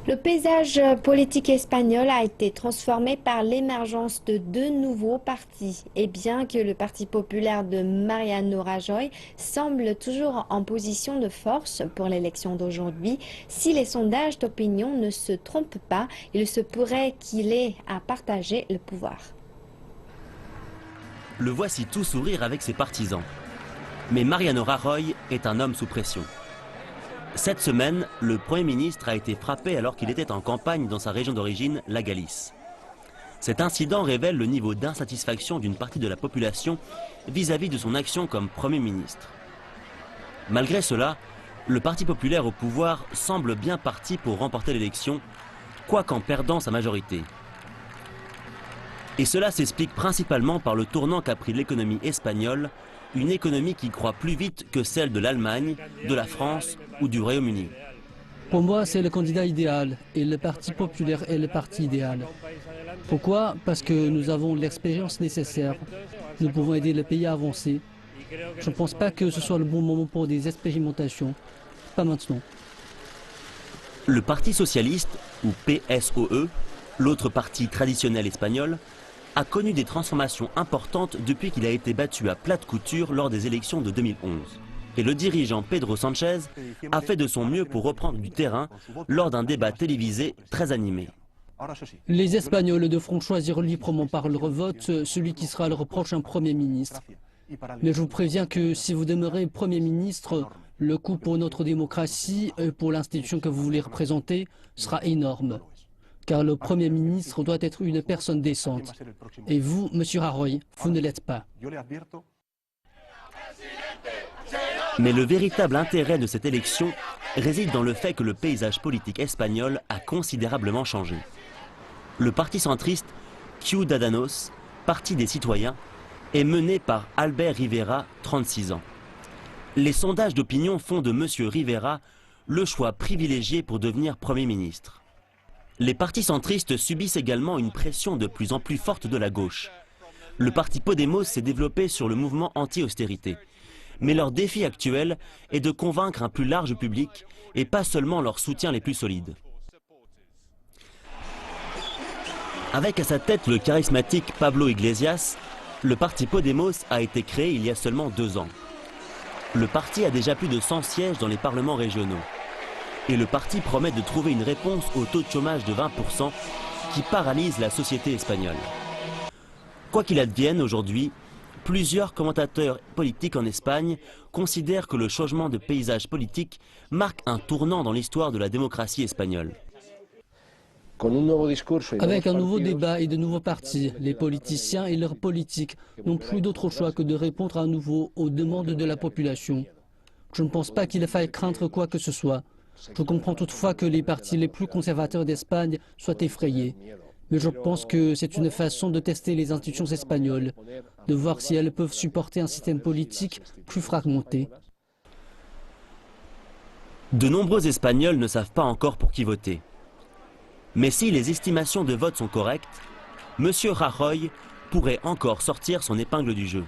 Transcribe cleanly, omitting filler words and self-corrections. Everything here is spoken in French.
Le paysage politique espagnol a été transformé par l'émergence de deux nouveaux partis. Et bien que le Parti populaire de Mariano Rajoy semble toujours en position de force pour l'élection d'aujourd'hui, si les sondages d'opinion ne se trompent pas, il se pourrait qu'il ait à partager le pouvoir. Le voici tout sourire avec ses partisans. Mais Mariano Rajoy est un homme sous pression. Cette semaine, le Premier ministre a été frappé alors qu'il était en campagne dans sa région d'origine, la Galice. Cet incident révèle le niveau d'insatisfaction d'une partie de la population vis-à-vis de son action comme Premier ministre. Malgré cela, le Parti populaire au pouvoir semble bien parti pour remporter l'élection, quoiqu'en perdant sa majorité. Et cela s'explique principalement par le tournant qu'a pris l'économie espagnole, une économie qui croît plus vite que celle de l'Allemagne, de la France ou du Royaume-Uni. Pour moi, c'est le candidat idéal et le Parti populaire est le parti idéal. Pourquoi? Parce que nous avons l'expérience nécessaire. Nous pouvons aider le pays à avancer. Je ne pense pas que ce soit le bon moment pour des expérimentations. Pas maintenant. Le Parti socialiste, ou PSOE, l'autre parti traditionnel espagnol, a connu des transformations importantes depuis qu'il a été battu à plate couture lors des élections de 2011. Et le dirigeant Pedro Sánchez a fait de son mieux pour reprendre du terrain lors d'un débat télévisé très animé. Les Espagnols devront choisir librement par leur vote celui qui sera leur prochain Premier ministre. Mais je vous préviens que si vous demeurez Premier ministre, le coût pour notre démocratie et pour l'institution que vous voulez représenter sera énorme. Car le Premier ministre doit être une personne décente. Et vous, Monsieur Rajoy, vous ne l'êtes pas. Mais le véritable intérêt de cette élection réside dans le fait que le paysage politique espagnol a considérablement changé. Le parti centriste Ciudadanos, Parti des citoyens, est mené par Albert Rivera, 36 ans. Les sondages d'opinion font de M. Rivera le choix privilégié pour devenir Premier ministre. Les partis centristes subissent également une pression de plus en plus forte de la gauche. Le parti Podemos s'est développé sur le mouvement anti-austérité. Mais leur défi actuel est de convaincre un plus large public et pas seulement leurs soutiens les plus solides. Avec à sa tête le charismatique Pablo Iglesias, le parti Podemos a été créé il y a seulement 2 ans. Le parti a déjà plus de 100 sièges dans les parlements régionaux. Et le parti promet de trouver une réponse au taux de chômage de 20% qui paralyse la société espagnole. Quoi qu'il advienne aujourd'hui, plusieurs commentateurs politiques en Espagne considèrent que le changement de paysage politique marque un tournant dans l'histoire de la démocratie espagnole. Avec un nouveau débat et de nouveaux partis, les politiciens et leurs politiques n'ont plus d'autre choix que de répondre à nouveau aux demandes de la population. Je ne pense pas qu'il faille craindre quoi que ce soit. Je comprends toutefois que les partis les plus conservateurs d'Espagne soient effrayés. Mais je pense que c'est une façon de tester les institutions espagnoles, de voir si elles peuvent supporter un système politique plus fragmenté. De nombreux Espagnols ne savent pas encore pour qui voter. Mais si les estimations de vote sont correctes, M. Rajoy pourrait encore sortir son épingle du jeu.